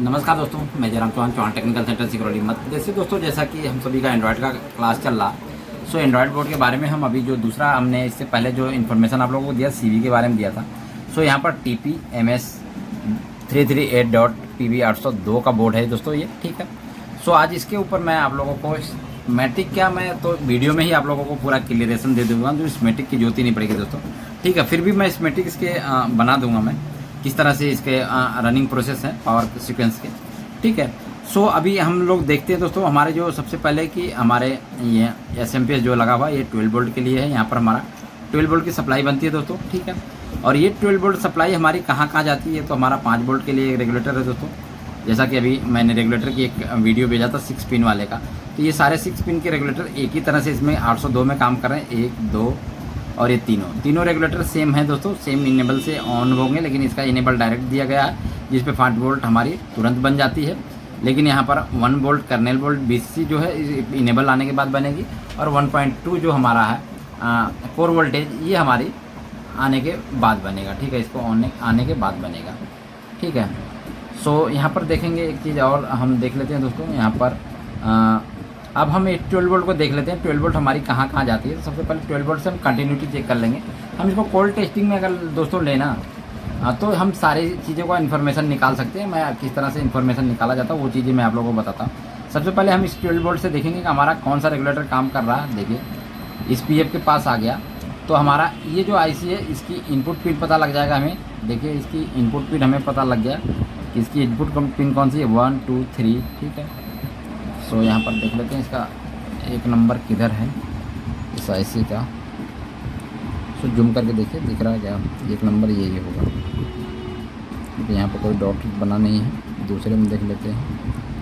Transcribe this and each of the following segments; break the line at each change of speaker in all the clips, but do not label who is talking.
नमस्कार दोस्तों, मैं Jairam Chauhan technical centre security Madhya Pradesh से। दोस्तों, जैसा कि हम सभी का एंड्रॉयड का क्लास चल रहा, सो एंड्रॉयड बोर्ड के बारे में हम अभी जो दूसरा हमने इससे पहले जो इन्फॉर्मेशन आप लोगों को दिया CV के बारे में दिया था। सो यहाँ पर TPMS 338.PB802 का बोर्ड है दोस्तों ये, ठीक है। सो आज इसके ऊपर मैं आप लोगों को स्मेटिक क्या, मैं तो वीडियो में ही आप लोगों को पूरा क्लियरेशन दे दूँगा, जो स्मेटिक की जरूरत ही नहीं पड़ेगी दोस्तों, ठीक है। फिर भी मैं स्मेटिक इसके बना दूँगा मैं किस तरह से इसके रनिंग प्रोसेस है पावर सीक्वेंस के, ठीक है। सो अभी हम लोग देखते हैं दोस्तों, हमारे जो सबसे पहले कि हमारे ये SMPS जो लगा हुआ है ये 12 वोल्ट के लिए है। यहाँ पर हमारा 12 वोल्ट की सप्लाई बनती है दोस्तों, ठीक है। और ये 12 वोल्ट सप्लाई हमारी कहाँ कहाँ जाती है, तो हमारा 5 वोल्ट के लिए एक रेगुलेटर है दोस्तों। जैसा कि अभी मैंने रेगुलेटर की एक वीडियो भेजा था 6 पिन वाले का, तो ये सारे 6 पिन के रेगुलेटर एक ही तरह से इसमें 802 में काम कर रहे हैं। 1, 2 और ये तीनों रेगुलेटर सेम है दोस्तों, सेम इनेबल से ऑन होंगे, लेकिन इसका इनेबल डायरेक्ट दिया गया है जिस पे 5 वोल्ट हमारी तुरंत बन जाती है। लेकिन यहाँ पर 1 वोल्ट कर्नेल वोल्ट BCC जो है इनेबल आने के बाद बनेगी, और 1.2 जो हमारा है कोर वोल्टेज ये हमारी आने के बाद बनेगा, ठीक है। इसको आने के बाद बनेगा, ठीक है। सो यहाँ पर देखेंगे एक चीज़ और हम देख लेते हैं दोस्तों। यहाँ पर अब हम 12 वोल्ट को देख लेते हैं, 12 वोल्ट हमारी कहाँ कहाँ जाती है। तो सबसे पहले 12 वोल्ट से हम कंटिन्यूटी चेक कर लेंगे। हम इसको कोल्ड टेस्टिंग में अगर दोस्तों लेना तो हम सारी चीज़ों का इन्फॉर्मेशन निकाल सकते हैं। मैं किस तरह से इन्फॉर्मेशन निकाला जाता है वो चीज़ें मैं आप लोगों को बताता हूँ। सबसे पहले हम इस 12 वोल्ट से देखेंगे कि हमारा कौन सा रेगुलेटर काम कर रहा है। देखिए इस PF के पास आ गया, तो हमारा ये जो IC है इसकी इनपुट पिन पता लग जाएगा हमें। देखिए इसकी इनपुट पिन हमें पता लग गया कि इसकी इनपुट पिन कौन सी है, 1, 2, 3, ठीक है। सो यहाँ पर देख लेते हैं इसका 1 नंबर किधर है इस IC का। सो जूम करके देखिए, दिख रहा है क्या 1 नंबर यही होगा, क्योंकि यहाँ पर कोई डॉट बना नहीं है। दूसरे में देख लेते हैं,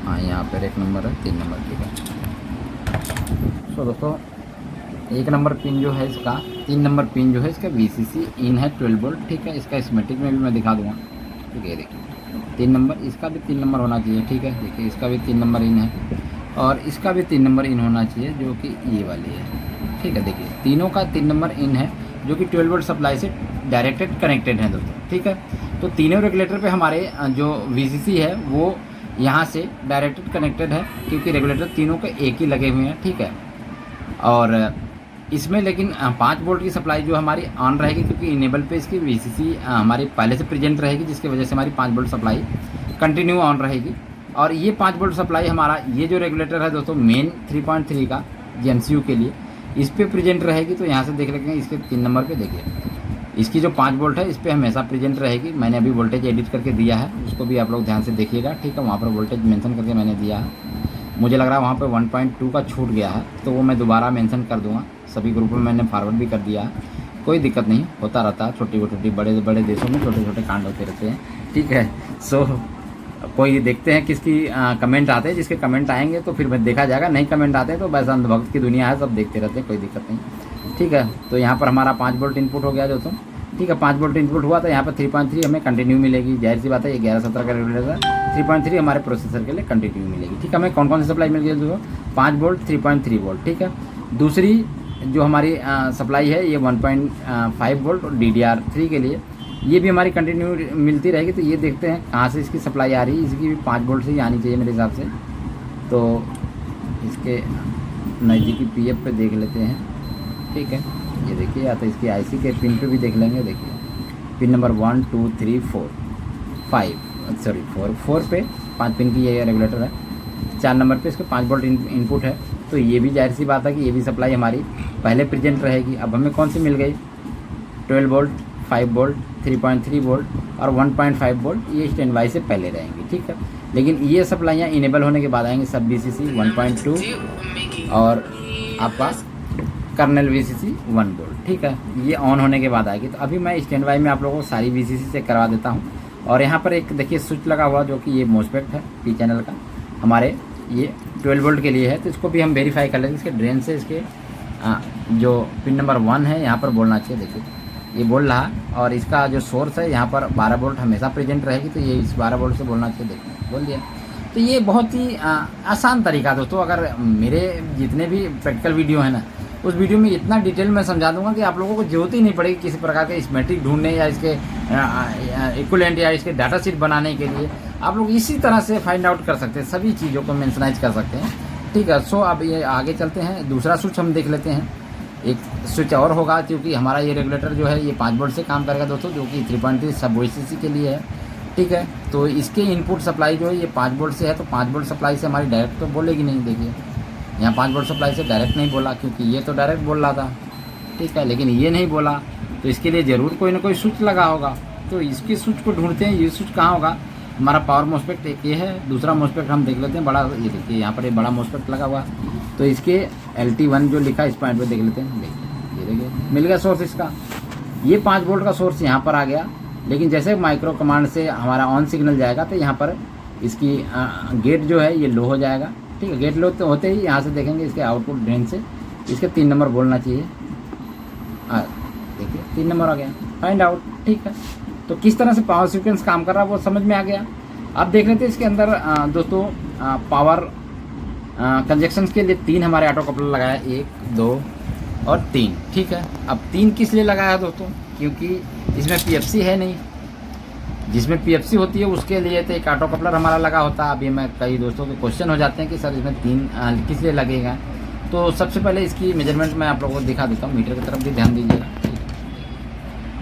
हाँ यहाँ पर 1 नंबर है, 3 नंबर, ठीक है। सो दोस्तों 1 नंबर पिन जो है इसका, 3 नंबर पिन जो है इसका VCC इन है 12 वोल्ट, ठीक है। इसका स्मेटिक में भी मैं दिखा दूँगा, ठीक है। देखिए 3 नंबर, इसका भी 3 नंबर होना चाहिए, ठीक है। देखिए इसका भी 3 नंबर इन है, और इसका भी 3 नंबर इन होना चाहिए, जो कि ये वाली है, ठीक है। देखिए तीनों का 3 नंबर इन है, जो कि 12 वोल्ट सप्लाई से डायरेक्टेड कनेक्टेड है दोस्तों, ठीक है। तो तीनों रेगुलेटर पे हमारे जो VCC है वो यहाँ से डायरेक्टेड कनेक्टेड है, क्योंकि रेगुलेटर तीनों के एक ही लगे हुए हैं, ठीक है। और इसमें लेकिन 5 वोल्ट की सप्लाई जो हमारी ऑन रहेगी, क्योंकि इनेबल पे इसकी VCC हमारी पहले से प्रेजेंट रहेगी, जिसकी वजह से हमारी 5 वोल्ट सप्लाई कंटिन्यू ऑन रहेगी। और ये 5 वोल्ट सप्लाई हमारा ये जो रेगुलेटर है दोस्तों मेन 3.3 का GMCU के लिए, इस पे प्रेजेंट रहेगी। तो यहाँ से देख लेंगे इसके 3 नंबर पे, देखिए इसकी जो 5 वोल्ट है इस पे हमेशा प्रेजेंट रहेगी। मैंने अभी वोल्टेज एडिट करके दिया है, उसको भी आप लोग ध्यान से देखिएगा, ठीक है। वहाँ पर वोल्टेज मेंशन करके मैंने दिया है। मुझे लग रहा है वहाँ पे 1.2 का छूट गया है, तो वो मैं दोबारा मेंशन कर दूँगा। सभी ग्रुप में मैंने फॉरवर्ड भी कर दिया है, कोई दिक्कत नहीं, होता रहता है। छोटी बड़े बड़े देशों में छोटे छोटे कांड होते रहते हैं, ठीक है। सो कोई देखते हैं किसकी कमेंट आते हैं, जिसके कमेंट आएंगे तो फिर देखा जाएगा, नहीं कमेंट आते हैं तो बस अंधभक्त की दुनिया है, सब देखते रहते हैं, कोई दिक्कत नहीं, ठीक है। तो यहाँ पर हमारा 5 वोल्ट इनपुट हो गया दोस्तों, ठीक है। 5 वोल्ट इनपुट हुआ तो यहाँ पर 3.3 हमें कंटिन्यू मिलेगी, जाहिर सी बात है। 11-17 का रेगुलेटर 3.3 हमारे प्रोसेसर के लिए कंटिन्यू मिलेगी, ठीक है। हमें कौन कौन सी सप्लाई मिल गई दोस्तों, 5 वोल्ट 3.3 वोल्ट, ठीक है। दूसरी जो हमारी सप्लाई है ये 1.5 वोल्ट और DDR3 के लिए ये भी हमारी कंटिन्यू मिलती रहेगी। तो ये देखते हैं कहाँ से इसकी सप्लाई आ रही है, इसकी भी 5 वोल्ट से ही आनी चाहिए मेरे हिसाब से। तो इसके नज़दीकी PF पे देख लेते हैं, ठीक है। ये देखिए, या तो इसकी IC के पिन पे भी देख लेंगे। देखिए पिन नंबर 1, 2, 3, 4, 4 पे 5 पिन की ये रेगुलेटर है। 4 नंबर पे इसके 5 वोल्ट इनपुट है, तो ये भी जाहिर सी बात है कि ये भी सप्लाई हमारी पहले प्रेजेंट रहेगी। अब हमें कौन सी मिल गई, 12 वोल्ट, 5 वोल्ट, 3.3 वोल्ट और 1.5 वोल्ट, ये स्टैंड बाई से पहले रहेंगी, ठीक है। लेकिन ये सप्लाइयाँ इनेबल होने के बाद आएंगी सब VCC 1.2 और आपका कर्नल VCC 1 वोल्ट, ठीक है। ये ऑन होने के बाद आएगी। तो अभी मैं स्टैंड बाई में आप लोगों को सारी VCC से करवा देता हूँ। और यहाँ पर एक देखिए स्विच लगा हुआ, जो कि ये मोस्फेट है P चैनल का, हमारे ये 12 वोल्ट के लिए है। तो इसको भी हम वेरीफाई कर लेंगे। इसके ड्रेन से इसके जो पिन नंबर 1 है यहाँ पर बोलना चाहिए, देखिए ये बोल रहा। और इसका जो सोर्स है यहाँ पर 12 वोल्ट हमेशा प्रेजेंट रहेगी, तो ये इस 12 वोल्ट से बोलना चाहिए, देखिए बोल दिया। तो ये बहुत ही आसान तरीका दोस्तों। अगर मेरे जितने भी प्रैक्टिकल वीडियो है ना, उस वीडियो में इतना डिटेल में समझा दूंगा कि आप लोगों को जरूरत ही नहीं पड़ेगी किसी प्रकार के स्मेटिक ढूंढने या इसके इक्विवेलेंट या इसके डाटा शीट बनाने के लिए। आप लोग इसी तरह से फाइंड आउट कर सकते हैं, सभी चीज़ों को मेंशनाइज कर सकते हैं, ठीक है। सो अब ये आगे चलते हैं, दूसरा स्विच हम देख लेते हैं। एक स्विच और होगा, क्योंकि हमारा ये रेगुलेटर जो है ये 5 वोल्ट से काम करेगा दोस्तों, जो कि 3.3 सब OCC के लिए है, ठीक है। तो इसके इनपुट सप्लाई जो है ये 5 वोल्ट से है, तो 5 वोल्ट सप्लाई से हमारी डायरेक्ट तो बोलेगी नहीं। देखिए यहाँ 5 वोल्ट सप्लाई से डायरेक्ट नहीं बोला, क्योंकि ये तो डायरेक्ट बोल रहा था, ठीक है, लेकिन ये नहीं बोला, तो इसके लिए ज़रूर कोई ना कोई स्विच लगा होगा। तो इसके स्विच को ढूंढते हैं, ये स्विच कहाँ होगा। हमारा पावर मोस्पेक्ट एक ये है, दूसरा मोस्पेक्ट हम देख लेते हैं बड़ा, ये देखिए यहाँ पर ये बड़ा मोस्पेक्ट लगा हुआ है, तो इसके LT1 जो लिखा है इस पॉइंट पे देख लेते हैं। देखिए ये देखिए मिल गया सोर्स इसका, ये 5 वोल्ट का सोर्स यहाँ पर आ गया, लेकिन जैसे माइक्रो कमांड से हमारा ऑन सिग्नल जाएगा तो यहाँ पर इसकी गेट जो है ये लो हो जाएगा, ठीक है। गेट लो तो होते ही यहाँ से देखेंगे इसके आउटपुट ड्रेन से इसके 3 नंबर बोलना चाहिए, देखिए 3 नंबर आ गया, फाइंड आउट, ठीक है। तो किस तरह से पावर सीक्वेंस काम कर रहा है वो समझ में आ गया। अब देख लेते हैं इसके अंदर दोस्तों पावर कंजक्शन के लिए 3 हमारे ऑटो कपलर लगाया, 1 2 और 3, ठीक है। अब 3 किस लिए लगाया दोस्तों, क्योंकि इसमें PFC है नहीं, जिसमें PFC होती है उसके लिए तो एक ऑटो कपलर हमारा लगा होता है। अभी मैं कई दोस्तों के क्वेश्चन हो जाते हैं कि सर इसमें 3 किस लिए लगेगा। तो सबसे पहले इसकी मेजरमेंट मैं आप लोगों को दिखा देता हूँ, मीटर की तरफ भी ध्यान दीजिएगा,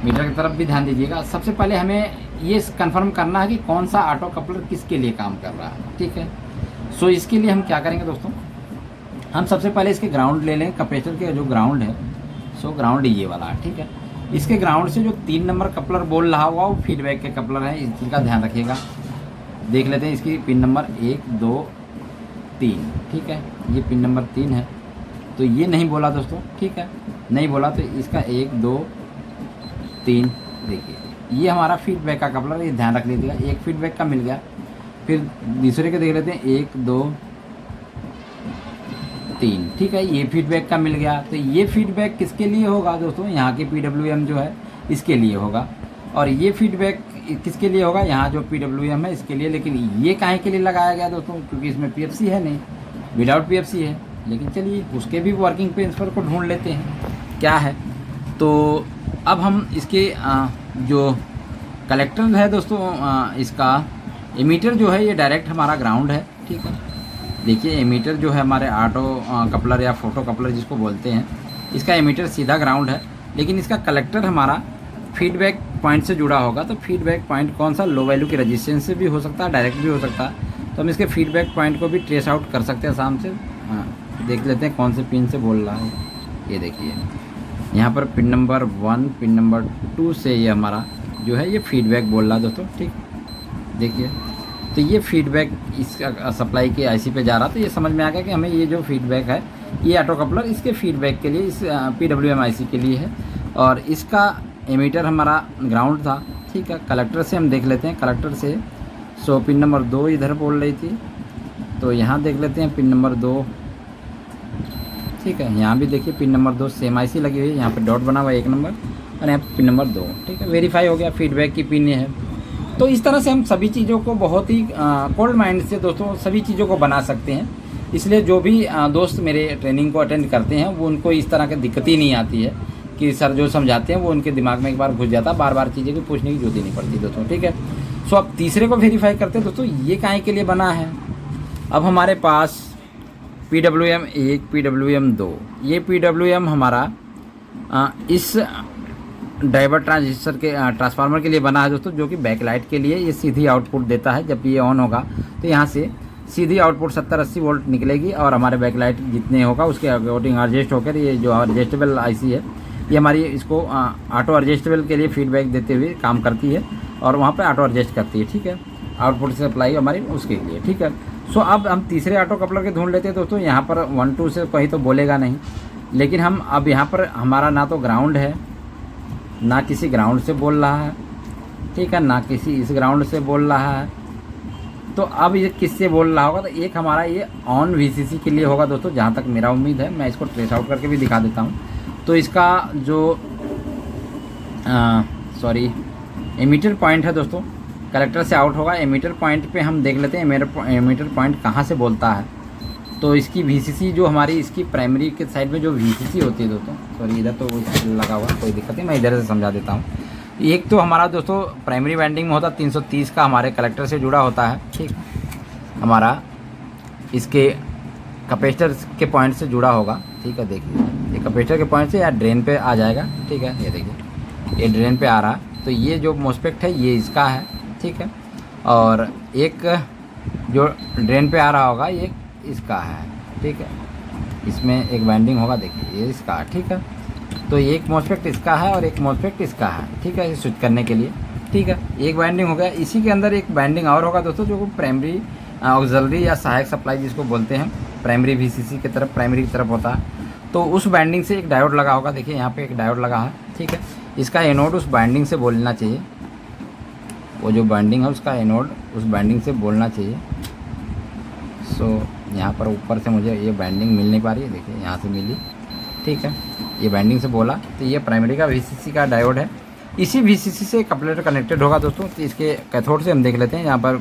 मीटर की तरफ भी ध्यान दीजिएगा। सबसे पहले हमें ये कंफर्म करना है कि कौन सा ऑटो कपलर किसके लिए काम कर रहा है, ठीक है। सो इसके लिए हम क्या करेंगे दोस्तों, हम सबसे पहले इसके ग्राउंड ले लें, कंप्रेसर के जो ग्राउंड है, सो ग्राउंड ये वाला है, ठीक है। इसके ग्राउंड से जो 3 नंबर कपलर बोल रहा होगा वो फीडबैक के कपलर है, इस चीज़ का ध्यान रखिएगा। देख लेते हैं इसकी पिन नंबर 1 2 3, ठीक है, ये पिन नंबर 3 है, तो ये नहीं बोला दोस्तों, ठीक है, नहीं बोला, तो इसका 1 2 3 देखिए ये हमारा फीडबैक का कपलर, ये ध्यान रख लीजिएगा। एक फीडबैक का मिल गया, फिर दूसरे के देख लेते हैं 1 2 3, ठीक है, ये फीडबैक का मिल गया। तो ये फीडबैक किसके लिए होगा दोस्तों, यहाँ के PWM जो है इसके लिए होगा, और ये फीडबैक किसके लिए होगा, यहाँ जो PWM है इसके लिए। लेकिन ये काहे के लिए लगाया गया दोस्तों, क्योंकि इसमें PFC है नहीं, विदाउट PFC है। लेकिन चलिए उसके भी वर्किंग प्रिंसिपल को ढूंढ लेते हैं क्या है। तो अब हम इसके जो कलेक्टर है दोस्तों, इसका एमीटर जो है ये डायरेक्ट हमारा ग्राउंड है, ठीक है। देखिए एमीटर जो है हमारे ऑटो कपलर या फोटो कपलर जिसको बोलते हैं, इसका एमीटर सीधा ग्राउंड है, लेकिन इसका कलेक्टर हमारा फीडबैक पॉइंट से जुड़ा होगा। तो फीडबैक पॉइंट कौन सा, लो वैल्यू के रजिस्टेंस से भी हो सकता है, डायरेक्ट भी हो सकता है। तो हम इसके फीडबैक पॉइंट को भी ट्रेस आउट कर सकते हैं आसाम से। देख लेते हैं कौन से पिन से बोल रहा है। ये देखिए यहाँ पर पिन नंबर 1 पिन नंबर 2 से ये हमारा जो है ये फीडबैक बोल रहा है दोस्तों, ठीक। देखिए तो ये फीडबैक इस सप्लाई के IC पे जा रहा, तो ये समझ में आ गया कि हमें ये जो फीडबैक है ये ऑटो कपलर इसके फीडबैक के लिए, इस PWM IC के लिए है, और इसका एमीटर हमारा ग्राउंड था, ठीक है। कलेक्टर से हम देख लेते हैं, कलेक्टर से सो पिन नंबर 2 इधर बोल रही थी, तो यहाँ देख लेते हैं पिन नंबर 2, ठीक है। यहाँ भी देखिए पिन नंबर 2 सेम IC लगी हुई है, यहाँ पे डॉट बना हुआ है 1 नंबर, और यहाँ पिन नंबर 2, ठीक है, वेरीफाई हो गया, फीडबैक की पिन ये है। तो इस तरह से हम सभी चीज़ों को बहुत ही कोल्ड माइंड से दोस्तों सभी चीज़ों को बना सकते हैं। इसलिए जो भी दोस्त मेरे ट्रेनिंग को अटेंड करते हैं वो उनको इस तरह की दिक्कत ही नहीं आती है कि सर जो समझाते हैं वो उनके दिमाग में एक बार घुस जाता, बार बार चीज़ें की पूछने की जरूरत ही नहीं पड़ती दोस्तों, ठीक है। सो अब तीसरे को वेरीफाई करते हैं दोस्तों, ये काहे के लिए बना है। अब हमारे पास PWM 1 PWM 2, ये PWM हमारा इस डाइवर्ट ट्रांजिस्टर के ट्रांसफार्मर के लिए बना है दोस्तों, जो कि बैकलाइट के लिए ये सीधी आउटपुट देता है। जब ये ऑन होगा तो यहाँ से सीधी आउटपुट 70-80 वोल्ट निकलेगी, और हमारे बैकलाइट जितने होगा उसके अकॉर्डिंग एडजस्ट होकर ये जो एडजस्टेबल IC है ये हमारी इसको ऑटो एडजस्टेबल के लिए फीडबैक देते हुए काम करती है, और वहाँ पर ऑटो एडजस्ट करती है, ठीक है। आउटपुट सप्लाई हमारी उसके लिए, ठीक है। सो अब हम तीसरे ऑटो कपलर के ढूंढ लेते हैं दोस्तों। यहाँ पर 1 2 से कहीं तो बोलेगा नहीं, लेकिन हम अब यहाँ पर हमारा ना तो ग्राउंड है, ना किसी ग्राउंड से बोल रहा है, ठीक है, ना किसी इस ग्राउंड से बोल रहा है। तो अब ये किससे बोल रहा होगा, तो एक हमारा ये ऑन VCC के लिए होगा दोस्तों, जहाँ तक मेरा उम्मीद है। मैं इसको ट्रेस आउट करके भी दिखा देता हूँ। तो इसका जो एमीटर पॉइंट है दोस्तों, कलेक्टर से आउट होगा, एमीटर पॉइंट पे हम देख लेते हैं एमीटर पॉइंट कहाँ से बोलता है। तो इसकी VCC जो हमारी इसकी प्राइमरी के साइड में जो VCC होती है दोस्तों, सॉरी इधर तो लगा हुआ कोई दिक्कत नहीं, मैं इधर से समझा देता हूँ। एक तो हमारा दोस्तों प्राइमरी वाइंडिंग में होता 330 का हमारे कलेक्टर से जुड़ा होता है, ठीक। हमारा इसके कैपेसिटर के पॉइंट से जुड़ा होगा, ठीक है। देखिए ये कैपेसिटर के पॉइंट से या ड्रेन पे आ जाएगा, ठीक है। ये देखिए ये ड्रेन पे आ रहा, तो ये जो मोस्पेक्ट है ये इसका है, ठीक है। और एक जो ड्रेन पे आ रहा होगा ये इसका है, ठीक है। इसमें एक वाइंडिंग होगा, देखिए ये इसका, ठीक है। तो एक मोस्पेक्ट इसका है और एक मोस्पेक्ट इसका है, ठीक है, स्विच करने के लिए, ठीक है। एक वाइंडिंग हो गया। इसी के अंदर एक वाइंडिंग और होगा दोस्तों, जो प्राइमरी ऑक्सिलरी या सहायक सप्लाई जिसको बोलते हैं, प्राइमरी वीसीसी की तरफ, प्राइमरी की तरफ होता है। तो उस बाइंडिंग से एक डायोड लगा होगा, देखिए यहाँ पे एक डायोड लगा है, ठीक है। इसका एनोड उस बाइंडिंग से बोलना चाहिए, वो जो बाइंडिंग है उसका एनोड उस बाइंडिंग से बोलना चाहिए। सो यहाँ पर ऊपर से मुझे ये बाइंडिंग मिल नहीं पा रही है, देखिए यहाँ से मिली, ठीक है। ये बाइंडिंग से बोला, तो ये प्राइमरी का वीसीसी का डायोड है। इसी वीसीसी से कपलेटर कनेक्टेड होगा दोस्तों। तो इसके कैथोड से हम देख लेते हैं, यहाँ पर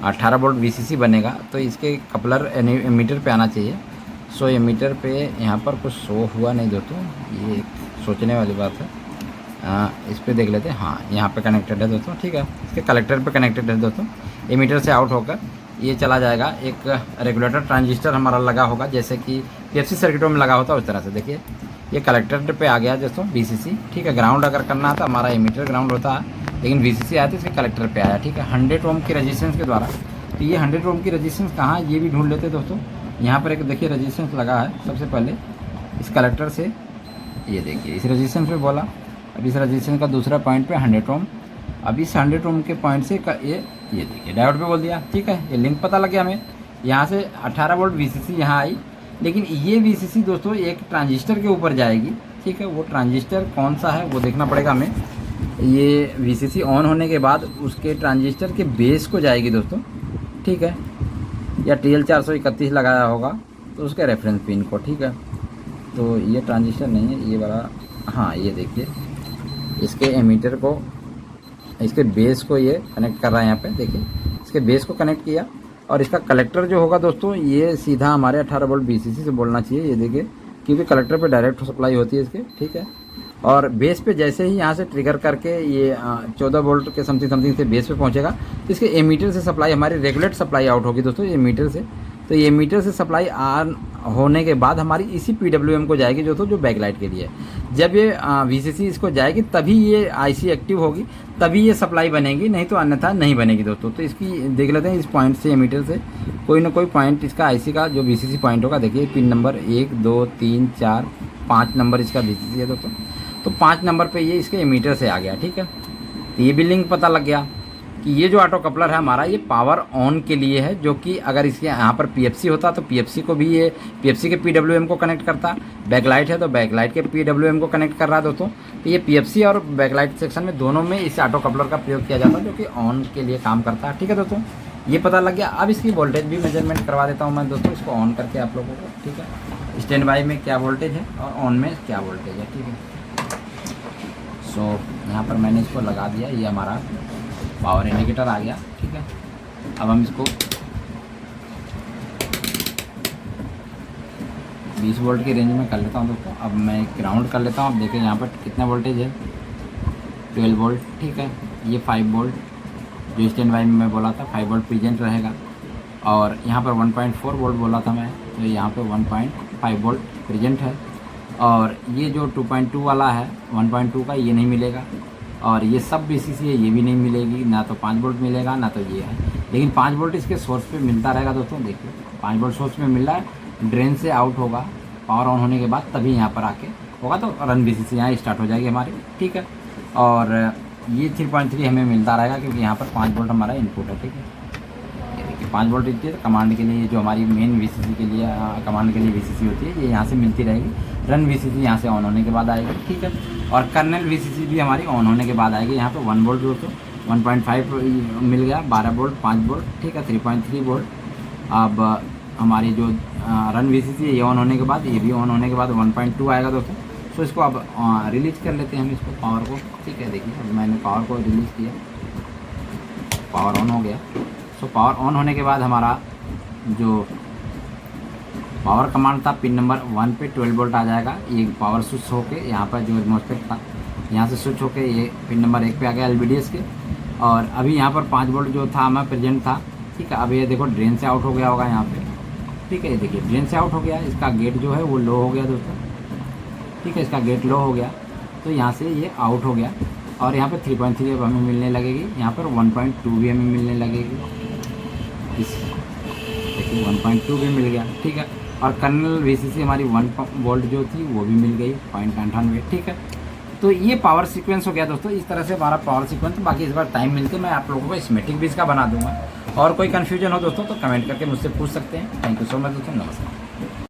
18 वोल्ट वीसीसी बनेगा, तो इसके कपलर एमीटर पे आना चाहिए। सो एमीटर पे यहाँ पर कुछ शो हुआ नहीं दोस्तों, ये एक सोचने वाली बात है। इस पर देख लेते हैं, हाँ यहाँ पे कनेक्टेड है दोस्तों, ठीक है। इसके कलेक्टर पे कनेक्टेड है दोस्तों। एमीटर से आउट होकर ये चला जाएगा। एक रेगुलेटर ट्रांजिस्टर हमारा लगा होगा, जैसे कि पीएफसी सर्किटों में लगा होता है उस तरह से। देखिए ये कलेक्टर पे आ गया दोस्तों वीसीसी, ठीक है। ग्राउंड अगर करना है तो हमारा एमीटर ग्राउंड होता है, लेकिन वीसीसी आया तो इसके कलेक्टर पे आया, ठीक है। 100 ओम की रेजिस्टेंस के द्वारा। तो ये 100 ओम की रेजिस्टेंस कहाँ, ये भी ढूंढ लेते हैं दोस्तों। यहाँ पर एक देखिए रेजिस्टेंस लगा है सबसे पहले इस कलेक्टर से, ये देखिए इस रेजिस्टेंस पे बोला। अब इस रेजिस्टेंस का दूसरा पॉइंट पे 100 ओम। अब इस 100 ओम के पॉइंट से ये देखिए डायोड पे बोल दिया, ठीक है। ये लिंक पता लग गया हमें। यहाँ से 18 वोल्ट वीसीसी यहाँ आई, लेकिन ये वीसीसी दोस्तों एक ट्रांजिस्टर के ऊपर जाएगी, ठीक है। वो ट्रांजिस्टर कौन सा है वो देखना पड़ेगा हमें। ये वीसीसी ऑन होने के बाद उसके ट्रांजिस्टर के बेस को जाएगी दोस्तों, ठीक है। या TL 431 लगाया होगा तो उसके रेफरेंस पिन को, ठीक है। तो ये ट्रांजिस्टर नहीं है, ये वाला, हाँ ये देखिए इसके एमीटर को, इसके बेस को ये कनेक्ट कर रहा है। यहाँ पे देखिए इसके बेस को कनेक्ट किया, और इसका कलेक्टर जो होगा दोस्तों ये सीधा हमारे 18 वोल्ट वीसीसी से बोलना चाहिए, ये देखिए, क्योंकि कलेक्टर पे डायरेक्ट सप्लाई होती है इसके, ठीक है। और बेस पे जैसे ही यहाँ से ट्रिगर करके ये 14 वोल्ट के समथिंग से बेस पे पहुँचेगा, तो इसके एमीटर से सप्लाई, हमारी रेगुलेट सप्लाई आउट होगी दोस्तों ये मीटर से। तो ये मीटर से सप्लाई ऑन होने के बाद हमारी इसी PWM को जाएगी जो बैकलाइट के लिए है। जब ये वीसीसी इसको जाएगी तभी ये आईसी एक्टिव होगी, तभी ये सप्लाई बनेगी, नहीं तो अन्यथा नहीं बनेगी दोस्तों। तो इसकी देख लेते हैं, इस पॉइंट से एमीटर से कोई ना कोई पॉइंट इसका आईसी का जो वीसीसी पॉइंट होगा, देखिए पिन नंबर 1 2 3 4 5 नंबर इसका वीसीसी है दोस्तों। तो 5 नंबर पे ये इसके एमीटर से आ गया, ठीक है। तो ये भी लिंक पता लग गया कि ये जो ऑटो कपलर है हमारा ये पावर ऑन के लिए है, जो कि अगर इसके यहाँ पर पीएफसी होता तो पीएफसी को भी ये पीएफसी के पीडब्ल्यूएम को कनेक्ट करता। बैकलाइट है तो बैकलाइट के पीडब्ल्यूएम को कनेक्ट कर रहा है दोस्तों। तो ये पीएफसी और बैकलाइट सेक्शन में दोनों में इस ऑटो कपलर का प्रयोग किया जाता है, जो कि ऑन के लिए काम करता है, ठीक है दोस्तों। ये पता लग गया। अब इसकी वोल्टेज भी मेजरमेंट करवा देता हूँ मैं दोस्तों, इसको ऑन करके आप लोगों को, ठीक है। स्टैंड बाई में क्या वोल्टेज है और ऑन में क्या वोल्टेज है, ठीक है। सो यहाँ पर मैंने इसको लगा दिया, ये हमारा पावर इंडिकेटर आ गया, ठीक है। अब हम इसको 20 वोल्ट की रेंज में कर लेता हूँ दोस्तों। अब मैं ग्राउंड कर लेता हूँ। अब देखिए यहाँ पर कितना वोल्टेज है, 12 वोल्ट, ठीक है। ये 5 वोल्ट जो स्टैंड बाई में मैं बोला था, 5 वोल्ट प्रेजेंट रहेगा। और यहाँ पर 1.4 वोल्ट बोला था मैं, तो यहाँ पर 1.5 वोल्ट प्रेजेंट है। और ये जो 2.2 वाला है 1.2 का, ये नहीं मिलेगा। और ये सब वीसीसी है, ये भी नहीं मिलेगी, ना तो 5 वोल्ट मिलेगा ना तो ये है। लेकिन 5 वोल्ट इसके सोर्स पे मिलता रहेगा दोस्तों। देखिए 5 वोल्ट सोर्स में मिल रहा है, ड्रेन से आउट होगा पावर ऑन होने के बाद, तभी यहाँ पर आके होगा तो रन वीसीसी यहाँ स्टार्ट हो जाएगी हमारी, ठीक है। और ये 3.3 हमें मिलता रहेगा, क्योंकि यहाँ पर 5 वोल्ट हमारा इनपुट है, ठीक है। ये देखिए 5 वोल्ट इतनी कमांड के लिए, जो हमारी मेन वीसीसी के लिए कमांड के लिए वीसीसी होती है, ये यहाँ से मिलती रहेगी। रन वीसीसी यहाँ से ऑन होने के बाद आएगी, ठीक है। और कर्नल वीसीसी भी हमारी ऑन होने के बाद आएगी। यहाँ पे 1 वोल्ट दोस्तों, 1.5 मिल गया, 12 वोल्ट, 5 वोल्ट, ठीक है, 3.3 वोल्ट। अब हमारी जो रन वीसीसी है ये ऑन होने के बाद, ये भी ऑन होने के बाद 1.2 आएगा दोस्तों। सो इसको अब रिलीज कर लेते हैं हम इसको, पावर को, ठीक है। देखिए अब मैंने पावर को रिलीज़ किया, पावर ऑन हो गया। सो पावर ऑन होने के बाद हमारा जो पावर कमांड था पिन नंबर 1 पे 12 वोल्ट आ जाएगा। ये पावर स्विच होके यहाँ पर जो मोस्फेट था यहाँ से स्विच होके ये पिन नंबर 1 पे आ गया LVDS के। और अभी यहाँ पर 5 वोल्ट जो था हमें प्रेजेंट था, ठीक है। अब ये देखो ड्रेन से आउट हो गया होगा यहाँ पे, ठीक है। ये देखिए ड्रेन से आउट हो गया, इसका गेट जो है वो लो हो गया दोस्तों, ठीक है। इसका गेट लो हो गया तो यहाँ से ये आउट हो गया। और यहाँ पर 3.3 अब हमें मिलने लगेगी, यहाँ पर 1.2 भी हमें मिलने लगेगी। इस देखिए 1.2 भी मिल गया, ठीक है। और कर्नल VCC हमारी 1 वोल्ट जो थी वो भी मिल गई 0.98, ठीक है। तो ये पावर सीक्वेंस हो गया दोस्तों। इस तरह से हमारा पावर सीक्वेंस। बाकी इस बार टाइम मिलते मैं आप लोगों को स्कीमेटिक भी इसका बना दूंगा। और कोई कन्फ्यूजन हो दोस्तों तो कमेंट करके मुझसे पूछ सकते हैं। थैंक यू सो मच दोस्तों, नमस्कार।